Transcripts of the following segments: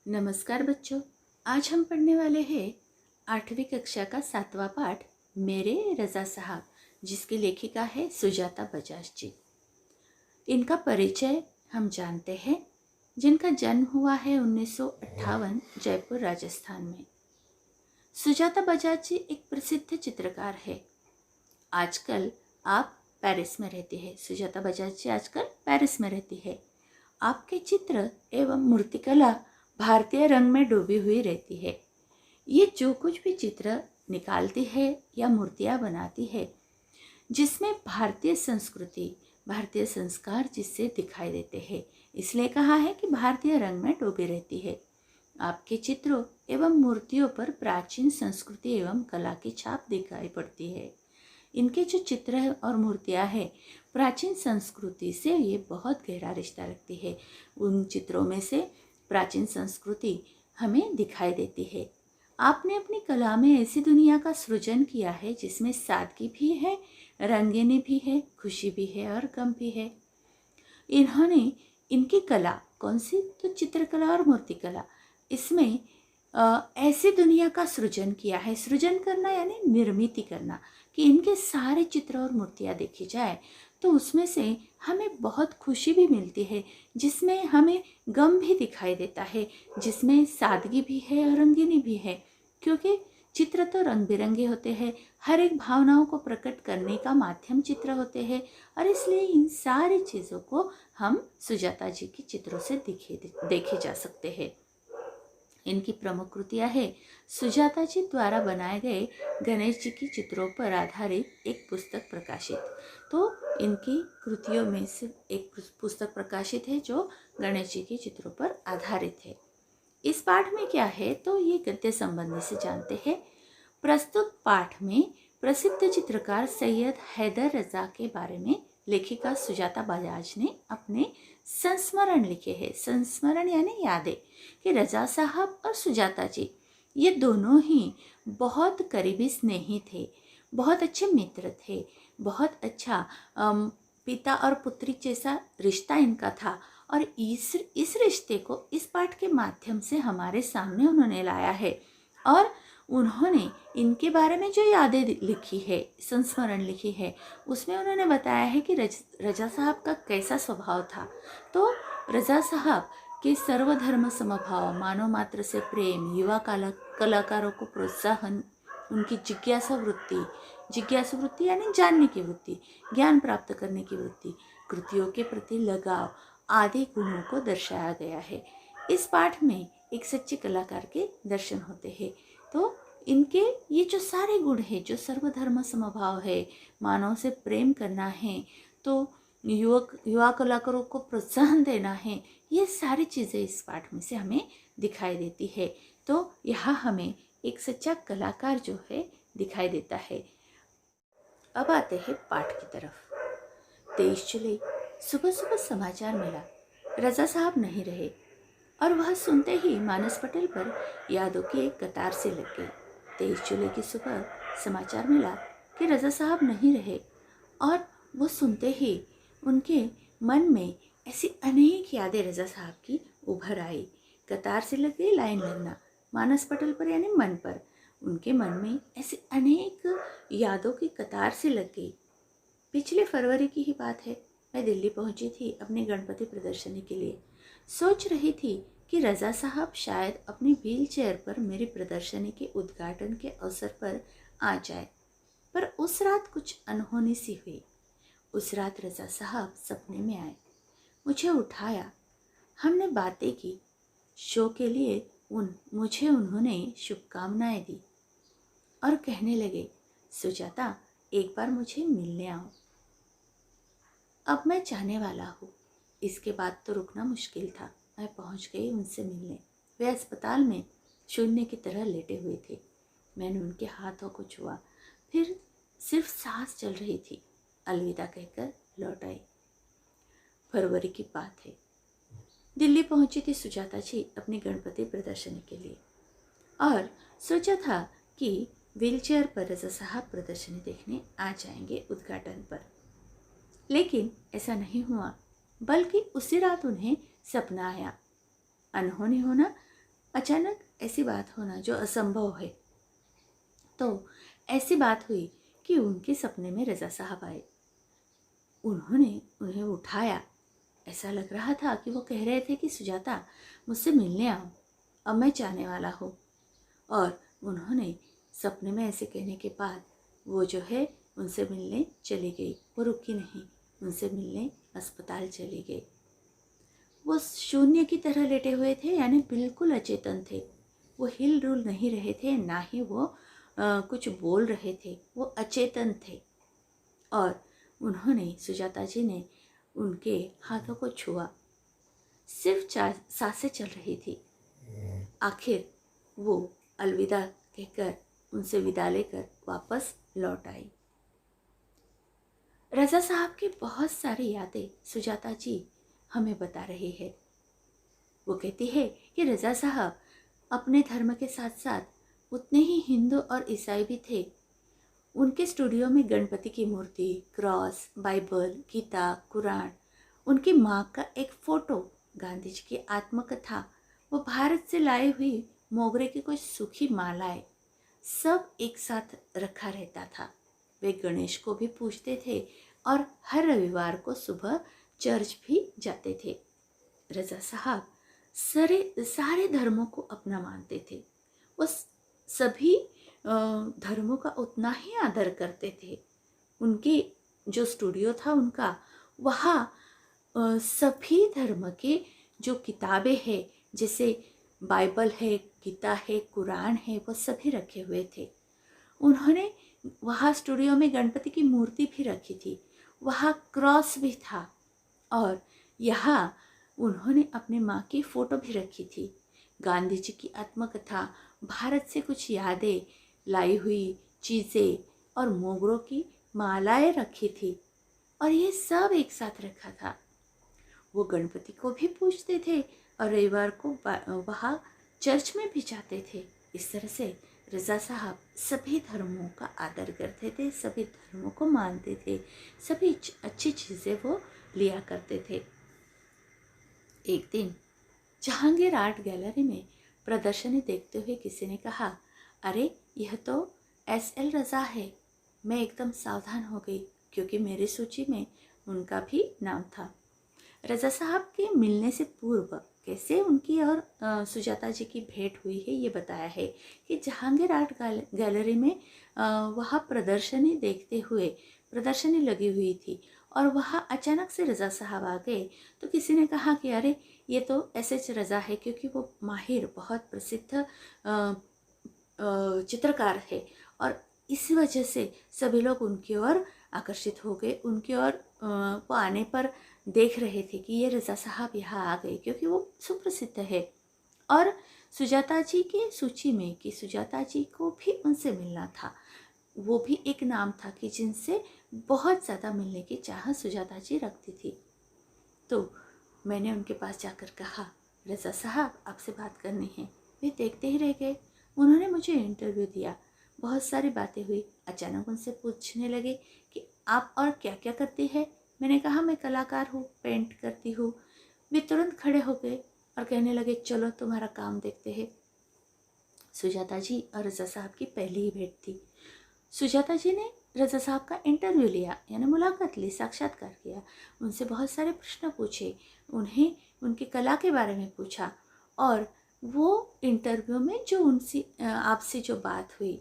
नमस्कार बच्चों। आज हम पढ़ने वाले हैं 8वीं कक्षा का 7वां पाठ मेरे रजा साहब, जिसकी लेखिका है सुजाता बजाज जी। इनका परिचय हम जानते हैं, जिनका जन्म हुआ है 1958 जयपुर राजस्थान में। सुजाता बजाज जी एक प्रसिद्ध चित्रकार है। आजकल आप पेरिस में रहती है। सुजाता बजाज जी आजकल पेरिस में रहती है। आपके चित्र एवं मूर्तिकला भारतीय रंग में डूबी हुई रहती है। ये जो कुछ भी चित्र निकालती है या मूर्तियाँ बनाती है, जिसमें भारतीय संस्कृति, भारतीय संस्कार जिससे दिखाई देते हैं, इसलिए कहा है कि भारतीय रंग में डूबी रहती है। आपके चित्रों एवं मूर्तियों पर प्राचीन संस्कृति एवं कला की छाप दिखाई पड़ती है। इनके जो चित्र और मूर्तियाँ हैं, प्राचीन संस्कृति से ये बहुत गहरा रिश्ता रखती है। उन चित्रों में से प्राचीन संस्कृति हमें दिखाई देती है। आपने अपनी कला में ऐसी दुनिया का सृजन किया है जिसमें सादगी भी है, रंगीनी भी है, खुशी भी है और गम भी है। इन्होंने इनकी कला कौन सी, तो चित्रकला और मूर्तिकला, इसमें ऐसी दुनिया का सृजन किया है। सृजन करना यानी निर्मित करना, कि इनके सारे चित्र और मूर्तियाँ देखी जाए तो उसमें से हमें बहुत खुशी भी मिलती है, जिसमें हमें गम भी दिखाई देता है, जिसमें सादगी भी है और रंगीनी भी है। क्योंकि चित्र तो रंग बिरंगे होते हैं, हर एक भावनाओं को प्रकट करने का माध्यम चित्र होते हैं, और इसलिए इन सारी चीज़ों को हम सुजाता जी की चित्रों से देखे जा सकते हैं। इनकी प्रमुख कृतियाँ है सुजाता जी द्वारा बनाए गए गणेश जी की चित्रों पर आधारित एक पुस्तक प्रकाशित। तो इनकी कृतियों में से एक पुस्तक प्रकाशित है जो गणेश जी के चित्रों पर आधारित है। इस पाठ में क्या है, तो ये गद्य संबंधी से जानते हैं। प्रस्तुत पाठ में प्रसिद्ध चित्रकार सैयद हैदर रजा के बारे में लेखिका सुजाता बजाज ने अपने संस्मरण लिखे हैं। संस्मरण यानी यादें, कि रजा साहब और सुजाता जी ये दोनों ही बहुत करीबी स्नेही थे, बहुत अच्छे मित्र थे, बहुत अच्छा पिता और पुत्री जैसा रिश्ता इनका था। और इस रिश्ते को इस पाठ के माध्यम से हमारे सामने उन्होंने लाया है। और उन्होंने इनके बारे में जो यादें लिखी है, संस्मरण लिखी है, उसमें उन्होंने बताया है कि रजा साहब का कैसा स्वभाव था। तो रजा साहब के सर्वधर्म समभाव, मानव मात्र से प्रेम, युवा कलाकारों को प्रोत्साहन, उनकी जिज्ञासु वृत्ति यानी जानने की वृत्ति, ज्ञान प्राप्त करने की वृत्ति, कृतियों के प्रति लगाव आदि गुणों को दर्शाया गया है। इस पाठ में एक सच्चे कलाकार के दर्शन होते हैं। तो इनके ये जो सारे गुण हैं, जो सर्वधर्म समभाव है, मानव से प्रेम करना है, तो युवा कलाकारों को प्रोत्साहन देना है, ये सारी चीज़ें इस पाठ में से हमें दिखाई देती है। तो यहाँ हमें एक सच्चा कलाकार जो है दिखाई देता है। अब आते हैं पाठ की तरफ। 23 जुलाई सुबह सुबह समाचार मिला, रजा साहब नहीं रहे, और वह सुनते ही मानस पटेल पर यादों की एक कतार से लग गई। 23 जुलाई की सुबह समाचार मिला कि रजा साहब नहीं रहे, और वो सुनते ही उनके मन में ऐसी अनेक यादें रजा साहब की उभर आई। कतार से लग गई, लाइन लगना, मानस पटेल पर यानी मन पर। उनके मन में ऐसी अनेक यादों की कतार से लग गई। पिछले फरवरी की ही बात है, मैं दिल्ली पहुंची थी अपनी गणपति प्रदर्शनी के लिए। सोच रही थी कि रजा साहब शायद अपनी व्हील चेयर पर मेरी प्रदर्शनी के उद्घाटन के अवसर पर आ जाए, पर उस रात कुछ अनहोनी सी हुई। उस रात रजा साहब सपने में आए, मुझे उठाया, हमने बातें की, शो के लिए मुझे उन्होंने शुभकामनाएं दी और कहने लगे, सुजाता एक बार मुझे मिलने आओ। अब मैं जाने वाला हूँ। इसके बाद तो रुकना मुश्किल था। मैं पहुँच गई उनसे मिलने। वे अस्पताल में शून्य की तरह लेटे हुए थे। मैंने उनके हाथों को छुआ, फिर सिर्फ सांस चल रही थी। अलविदा कहकर लौट आई। फरवरी की बात है। दिल्ली पहुंची थी सुजाता जी अपनी गणपति प्रदर्शनी के लिए, और सोचा था कि व्हीलचेयर पर रजा साहब प्रदर्शनी देखने आ जाएंगे उद्घाटन पर। लेकिन ऐसा नहीं हुआ, बल्कि उसी रात उन्हें सपना आया। अनहोनी होना अचानक ऐसी बात होना जो असंभव है। तो ऐसी बात हुई कि उनके सपने में रज़ा साहब आए। उन्होंने उन्हें उठाया। ऐसा लग रहा था कि वो कह रहे थे कि सुजाता, मुझसे मिलने आओ, अब मैं जाने वाला हूँ। और उन्होंने सपने में ऐसे कहने के बाद वो जो है उनसे मिलने चली गई। वो रुकी नहीं, उनसे मिलने अस्पताल चली गई। वो शून्य की तरह लेटे हुए थे, यानी बिल्कुल अचेतन थे। वो हिल डुल नहीं रहे थे, ना ही वो कुछ बोल रहे थे। वो अचेतन थे। और उन्होंने, सुजाता जी ने उनके हाथों को छुआ। सिर्फ 4 सांसें चल रही थी। आखिर वो अलविदा कहकर उनसे विदा लेकर वापस लौट आई। रज़ा साहब की बहुत सारी यादें सुजाता जी हमें बता रही है। वो कहती है कि रज़ा साहब अपने धर्म के साथ साथ उतने ही हिंदू और ईसाई भी थे। उनके स्टूडियो में गणपति की मूर्ति, क्रॉस, बाइबल, गीता, कुरान, उनकी माँ का एक फोटो, गांधी जी की आत्मकथा, वो भारत से लाई हुई मोगरे की कुछ सूखी मालाएं, सब एक साथ रखा रहता था। वे गणेश को भी पूजते थे और हर रविवार को सुबह चर्च भी जाते थे। रज़ा साहब सारे धर्मों को अपना मानते थे। वो सभी धर्मों का उतना ही आदर करते थे। उनके जो स्टूडियो था उनका, वहाँ सभी धर्म के जो किताबें हैं, जैसे बाइबल है, गीता है, कुरान है, वो सभी रखे हुए थे। उन्होंने वहाँ स्टूडियो में गणपति की मूर्ति भी रखी थी, वहाँ क्रॉस भी था, और यहाँ उन्होंने अपने माँ की फ़ोटो भी रखी थी। गांधी जी की आत्मकथा, भारत से कुछ यादें, लाई हुई चीज़ें और मोगरों की मालाएं रखी थी, और ये सब एक साथ रखा था। वो गणपति को भी पूजते थे और रविवार को वहाँ चर्च में भी जाते थे। इस तरह से रज़ा साहब सभी धर्मों का आदर करते थे, सभी धर्मों को मानते थे, सभी अच्छी चीज़ें वो लिया करते थे। एक दिन जहांगीर आर्ट गैलरी में प्रदर्शनी देखते हुए किसी ने कहा, अरे यह तो SL रज़ा है। मैं एकदम सावधान हो गई, क्योंकि मेरी सूची में उनका भी नाम था। रज़ा साहब के मिलने से पूर्व कैसे उनकी और सुजाता जी की भेंट हुई है, ये बताया है कि जहांगीर आर्ट गैलरी में वहाँ प्रदर्शनी देखते हुए, प्रदर्शनी लगी हुई थी और वहाँ अचानक से रज़ा साहब आ गए। तो किसी ने कहा कि अरे ये तो SH रज़ा है, क्योंकि वो माहिर, बहुत प्रसिद्ध चित्रकार है, और इस वजह से सभी लोग उनकी ओर आकर्षित हो गए। उनकी ओर वो आने पर देख रहे थे कि ये रज़ा साहब यहाँ आ गए, क्योंकि वो सुप्रसिद्ध है। और सुजाता जी की सूची में कि सुजाता जी को भी उनसे मिलना था, वो भी एक नाम था कि जिनसे बहुत ज़्यादा मिलने की चाह सुजाता जी रखती थी। तो मैंने उनके पास जाकर कहा, रज़ा साहब आपसे बात करनी है। वे देखते ही रह गए। उन्होंने मुझे इंटरव्यू दिया, बहुत सारी बातें हुई। अचानक उनसे पूछने लगे कि आप और क्या क्या करती है। मैंने कहा मैं कलाकार हूँ, पेंट करती हूँ। वे तुरंत खड़े हो गए और कहने लगे, चलो तुम्हारा काम देखते हैं। सुजाता जी और रज़ा साहब की पहली ही भेंट थी। सुजाता जी ने रज़ा साहब का इंटरव्यू लिया, यानी मुलाकात ली, साक्षात्कार किया। उनसे बहुत सारे प्रश्न पूछे, उन्हें उनकी कला के बारे में पूछा, और वो इंटरव्यू में जो उनसे आपसे जो बात हुई,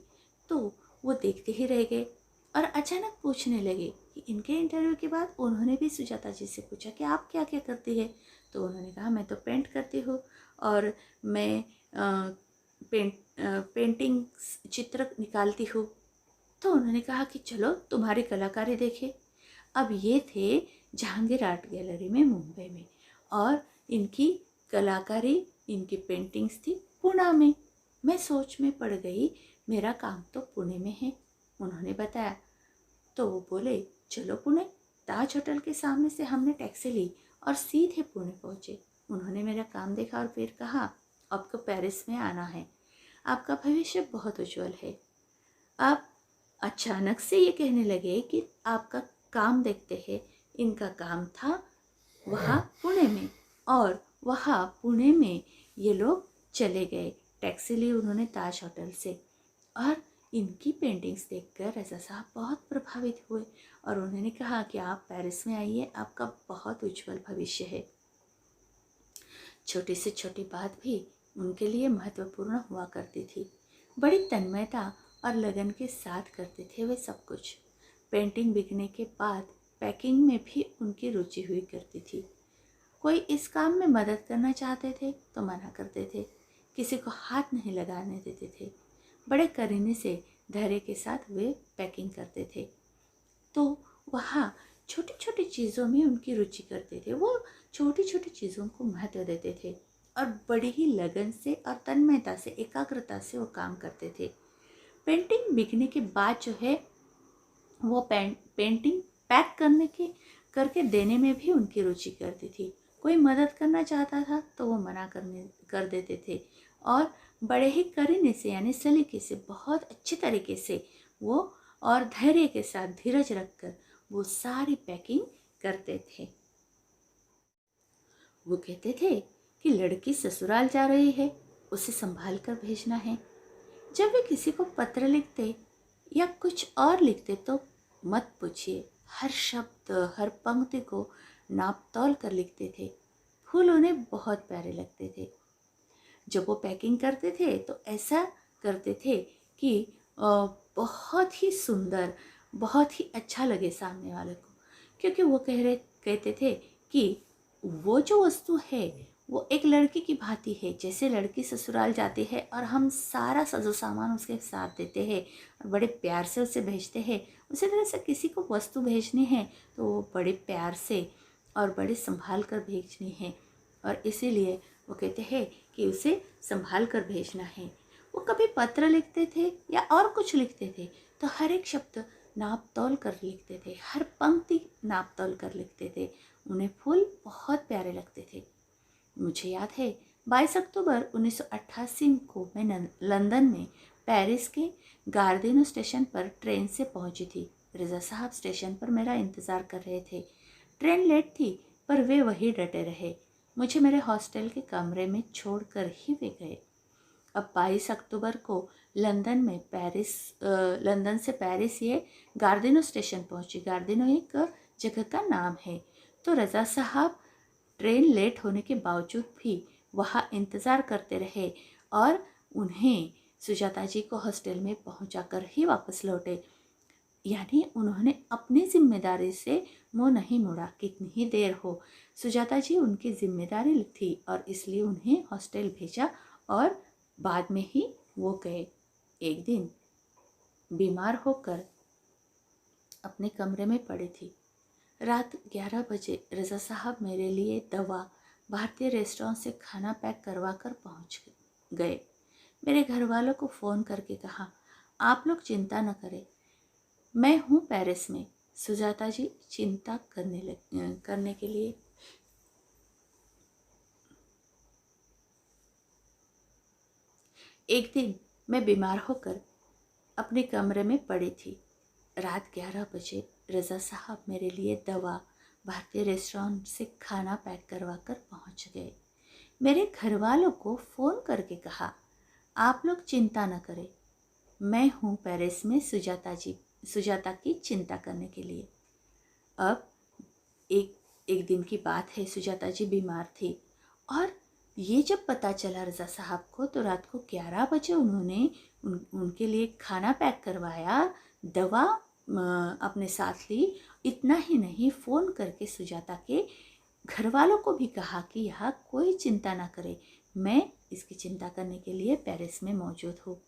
तो वो देखते ही रह गए। और अचानक पूछने लगे कि इनके इंटरव्यू के बाद उन्होंने भी सुजाता जी से पूछा कि आप क्या क्या करती है। तो उन्होंने कहा मैं तो पेंट करती हूँ, और मैं पेंटिंग चित्र निकालती हूँ। तो उन्होंने कहा कि चलो तुम्हारी कलाकारी देखें। अब ये थे जहांगीर आर्ट गैलरी में मुंबई में, और इनकी कलाकारी, इनकी पेंटिंग्स थी पुणे में। मैं सोच में पड़ गई, मेरा काम तो पुणे में है। उन्होंने बताया, तो वो बोले चलो पुणे। ताज होटल के सामने से हमने टैक्सी ली और सीधे पुणे पहुँचे। उन्होंने मेरा काम देखा और फिर कहा, आपको पेरिस में आना है, आपका भविष्य बहुत उज्जवल है। आप अचानक से ये कहने लगे कि आपका काम देखते हैं। इनका काम था वहाँ पुणे में, और वहाँ पुणे में ये लोग चले गए। टैक्सी ली उन्होंने ताज होटल से और इनकी पेंटिंग्स देखकर रज़ा साहब बहुत प्रभावित हुए और उन्होंने कहा कि आप पेरिस में आइए, आपका बहुत उज्जवल भविष्य है। छोटी से छोटी बात भी उनके लिए महत्वपूर्ण हुआ करती थी। बड़ी तन्मयता और लगन के साथ करते थे वे सब कुछ। पेंटिंग बिकने के बाद पैकिंग में भी उनकी रुचि हुई करती थी। कोई इस काम में मदद करना चाहते थे तो मना करते थे, किसी को हाथ नहीं लगाने देते थे। बड़े करीने से धैर्य के साथ वे पैकिंग करते थे। तो वहाँ छोटी छोटी चीज़ों में उनकी रुचि करते थे। वो छोटी छोटी चीज़ों को महत्व देते थे और बड़ी ही लगन से और तन्मयता से, एकाग्रता से वो काम करते थे। पेंटिंग बिकने के बाद जो है वो पेंटिंग पैक करके देने में भी उनकी रुचि करती थी। कोई मदद करना चाहता था तो वो मना कर देते थे और बड़े ही करीने से यानी सलीके से, बहुत अच्छे तरीके से वो और धैर्य के साथ धीरज रखकर वो सारी पैकिंग करते थे। वो कहते थे कि लड़की ससुराल जा रही है, उसे संभाल कर भेजना है। जब वे किसी को पत्र लिखते या कुछ और लिखते तो मत पूछिए, हर शब्द हर पंक्ति को नाप तौल कर लिखते थे। फूल उन्हें बहुत प्यारे लगते थे। जब वो पैकिंग करते थे तो ऐसा करते थे कि बहुत ही सुंदर, बहुत ही अच्छा लगे सामने वाले को, क्योंकि वो कहते थे कि वो जो वस्तु है वो एक लड़की की भांति है। जैसे लड़की ससुराल जाती है और हम सारा साजो सामान उसके साथ देते हैं और बड़े प्यार से उसे भेजते हैं, उसी तरह से किसी को वस्तु भेजनी है तो वो बड़े प्यार से और बड़े संभाल कर भेजनी है। और इसीलिए वो कहते हैं कि उसे संभाल कर भेजना है। वो कभी पत्र लिखते थे या और कुछ लिखते थे तो हर एक शब्द नाप तौल कर लिखते थे, हर पंक्ति नाप तौल कर लिखते थे। उन्हें फूल बहुत प्यारे लगते थे। मुझे याद है 22 अक्टूबर 1988 को मैं लंदन में पेरिस के गार्दिनो स्टेशन पर ट्रेन से पहुंची थी। रज़ा साहब स्टेशन पर मेरा इंतज़ार कर रहे थे। ट्रेन लेट थी पर वे वही डटे रहे। मुझे मेरे हॉस्टल के कमरे में छोड़कर ही वे गए। अब 22 अक्टूबर को लंदन से पेरिस ये गार्दिनो स्टेशन पहुंची। गार्दिनो एक जगह का नाम है। तो रज़ा साहब ट्रेन लेट होने के बावजूद भी वहाँ इंतज़ार करते रहे और उन्हें सुजाता जी को हॉस्टल में पहुँचाकर ही वापस लौटे। यानी उन्होंने अपनी जिम्मेदारी से मुँह नहीं मोड़ा, कितनी ही देर हो। सुजाता जी उनकी जिम्मेदारी थी और इसलिए उन्हें हॉस्टल भेजा और बाद में ही वो गए। एक दिन बीमार होकर अपने कमरे में पड़ी थी। रात 11 बजे रज़ा साहब मेरे लिए दवा भारतीय रेस्टोरेंट से खाना पैक करवा कर पहुँच गए। मेरे घर वालों को फ़ोन करके कहा, आप लोग चिंता न करें, मैं हूँ पेरिस में। सुजाता जी चिंता करने के लिए एक दिन मैं बीमार होकर अपने कमरे में पड़ी थी। रात 11 बजे रज़ा साहब मेरे लिए दवा भारतीय रेस्टोरेंट से खाना पैक करवा कर पहुँच गए। मेरे घर वालों को फ़ोन करके कहा, आप लोग चिंता न करें, मैं हूँ पेरिस में सुजाता की चिंता करने के लिए। अब एक दिन की बात है, सुजाता जी बीमार थी और ये जब पता चला रज़ा साहब को तो रात को 11 बजे उन्होंने उनके लिए खाना पैक करवाया, दवा अपने साथ ली। इतना ही नहीं, फ़ोन करके सुजाता के घर वालों को भी कहा कि यहाँ कोई चिंता ना करे, मैं इसकी चिंता करने के लिए पेरिस में मौजूद हूँ।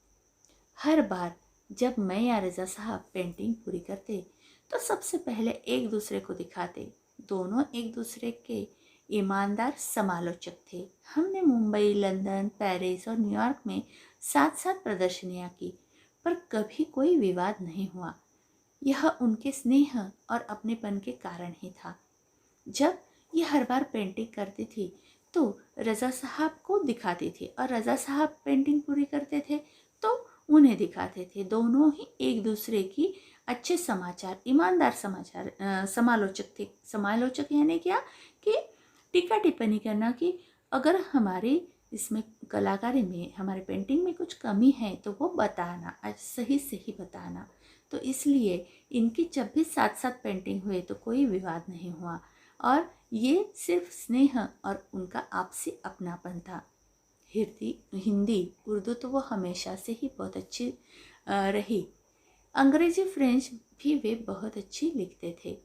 हर बार जब मैं या रज़ा साहब पेंटिंग पूरी करते तो सबसे पहले एक दूसरे को दिखाते। दोनों एक दूसरे के ईमानदार समालोचक थे। हमने मुंबई, लंदन, पेरिस और न्यूयॉर्क में साथ साथ प्रदर्शनियाँ की, पर कभी कोई विवाद नहीं हुआ। यह उनके स्नेह और अपनेपन के कारण ही था। जब ये हर बार पेंटिंग करती थी तो रज़ा साहब को दिखाती थी और रज़ा साहब पेंटिंग पूरी करते थे तो उन्हें दिखाते थे। दोनों ही एक दूसरे की अच्छे समाचार, ईमानदार समालोचक थे। समालोचक यानी क्या कि टीका टिप्पणी करना कि अगर हमारी इसमें कलाकारी में, हमारे पेंटिंग में कुछ कमी है तो वो बताना, आज सही सही बताना। तो इसलिए इनकी जब भी साथ साथ पेंटिंग हुए तो कोई विवाद नहीं हुआ, और ये सिर्फ स्नेह और उनका आपसी अपनापन था। हिंदी उर्दू तो वो हमेशा से ही बहुत अच्छी रही। अंग्रेजी फ्रेंच भी वे बहुत अच्छी लिखते थे।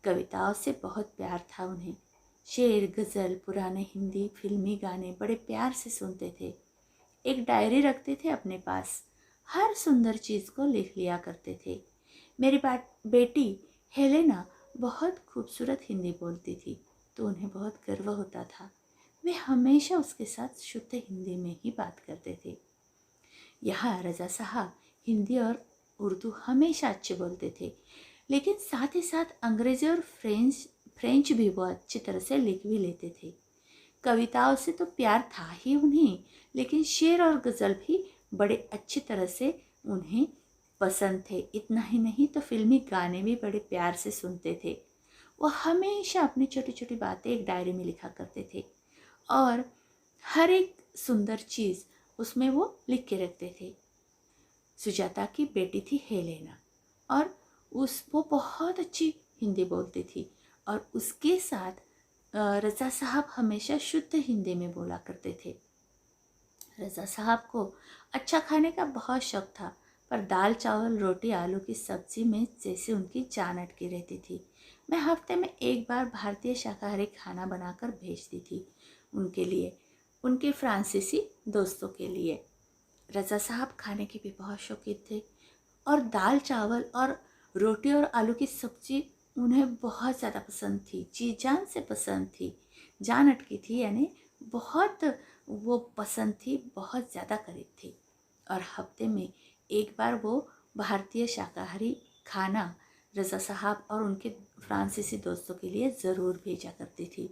कविताओं से बहुत प्यार था उन्हें। शेर, गज़ल, पुराने हिंदी फिल्मी गाने बड़े प्यार से सुनते थे। एक डायरी रखते थे अपने पास, हर सुंदर चीज़ को लिख लिया करते थे। मेरी बेटी हेलेना बहुत खूबसूरत हिंदी बोलती थी, तो उन्हें बहुत गर्व होता था। वे हमेशा उसके साथ शुद्ध हिंदी में ही बात करते थे। यहाँ रज़ा साहब हिंदी और उर्दू हमेशा अच्छे बोलते थे, लेकिन साथ ही साथ अंग्रेज़ी और फ्रेंच भी वो अच्छी तरह से लिख भी लेते थे। कविताओं से तो प्यार था ही उन्हें, लेकिन शेर और गज़ल भी बड़े अच्छी तरह से उन्हें पसंद थे। इतना ही नहीं तो फिल्मी गाने भी बड़े प्यार से सुनते थे। वो हमेशा अपनी छोटी छोटी बातें एक डायरी में लिखा करते थे, और हर एक सुंदर चीज़ उसमें वो लिख के रखते थे। सुजाता की बेटी थी हेलेना, और वो बहुत अच्छी हिंदी बोलती थी, और उसके साथ रज़ा साहब हमेशा शुद्ध हिंदी में बोला करते थे। रज़ा साहब को अच्छा खाने का बहुत शौक था, पर दाल चावल रोटी आलू की सब्जी में जैसे उनकी जान अटकी रहती थी। मैं हफ्ते में एक बार भारतीय शाकाहारी खाना बनाकर भेजती थी उनके लिए, उनके फ्रांसीसी दोस्तों के लिए। रज़ा साहब खाने के भी बहुत शौकीन थे, और दाल चावल और रोटी और आलू की सब्जी उन्हें बहुत ज़्यादा पसंद थी, जी जान से पसंद थी। जान अटकी थी यानी बहुत वो पसंद थी, बहुत ज़्यादा करीब थी। और हफ्ते में एक बार वो भारतीय शाकाहारी खाना रज़ा साहब और उनके फ्रांसीसी दोस्तों के लिए ज़रूर भेजा करती थी।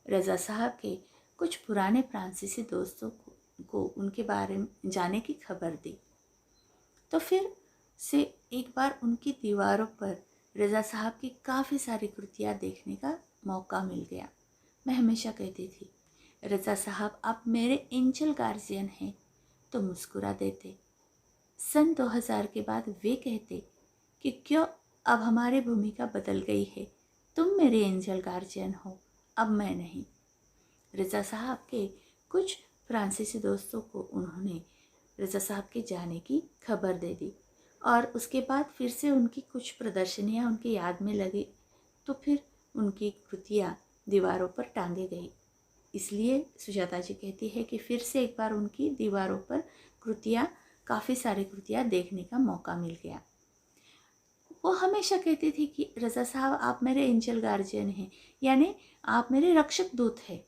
रज़ा साहब के कुछ पुराने फ्रांसीसी दोस्तों को उनके बारे में जाने की खबर दी, तो फिर से एक बार उनकी दीवारों पर रज़ा साहब की काफ़ी सारी कृतियाँ देखने का मौका मिल गया। मैं हमेशा कहती थी, रज़ा साहब आप मेरे एंजल गार्जियन हैं, तो मुस्कुरा देते। सन 2000 के बाद वे कहते कि क्यों अब हमारी भूमिका बदल गई है, तुम मेरे एंजल गार्जियन हो, अब मैं नहीं। रज़ा साहब के कुछ फ्रांसीसी दोस्तों को उन्होंने रज़ा साहब के जाने की खबर दे दी, और उसके बाद फिर से उनकी कुछ प्रदर्शनियाँ उनकी याद में लगी, तो फिर उनकी कृतियाँ दीवारों पर टांगे गई। इसलिए सुजाता जी कहती है कि फिर से एक बार उनकी दीवारों पर कृतियाँ, काफ़ी सारी कृतियाँ देखने का मौका मिल गया। वो हमेशा कहती थी कि रज़ा साहब आप मेरे एंजल गार्जियन हैं, यानी आप मेरे रक्षक दूत हैं।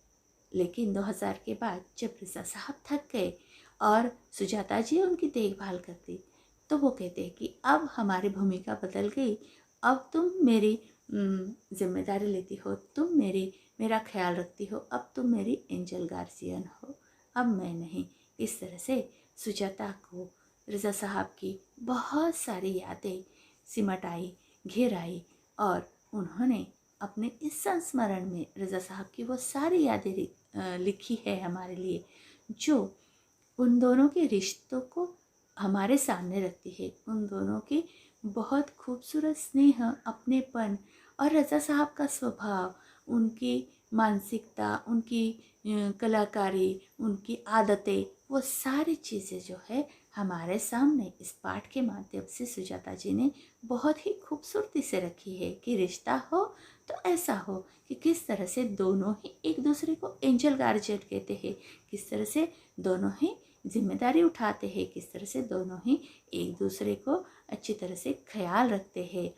लेकिन 2000 के बाद जब रज़ा साहब थक गए और सुजाता जी उनकी देखभाल करती, तो वो कहते हैं कि अब हमारी भूमिका बदल गई, अब तुम मेरी जिम्मेदारी लेती हो, तुम मेरा ख्याल रखती हो, अब तुम मेरी एंजल गार्जियन हो, अब मैं नहीं। इस तरह से सुजाता को रज़ा साहब की बहुत सारी यादें सिमट आई, घेर आई, और उन्होंने अपने इस संस्मरण में रज़ा साहब की वो सारी यादें लिखी है हमारे लिए, जो उन दोनों के रिश्तों को हमारे सामने रखती है। उन दोनों के बहुत खूबसूरत स्नेह, अपनेपन और रज़ा साहब का स्वभाव, उनकी मानसिकता, उनकी कलाकारी, उनकी आदतें, वो सारी चीज़ें जो है हमारे सामने इस पाठ के माध्यम से सुजाता जी ने बहुत ही खूबसूरती से रखी है कि रिश्ता हो तो ऐसा हो कि किस तरह से दोनों ही एक दूसरे को एंजल गार्जियन कहते हैं, किस तरह से दोनों ही जिम्मेदारी उठाते हैं, किस तरह से दोनों ही एक दूसरे को अच्छी तरह से ख्याल रखते हैं।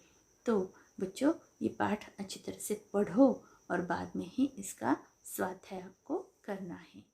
तो बच्चों, ये पाठ अच्छी तरह से पढ़ो और बाद में ही इसका स्वाध्याय आपको करना है।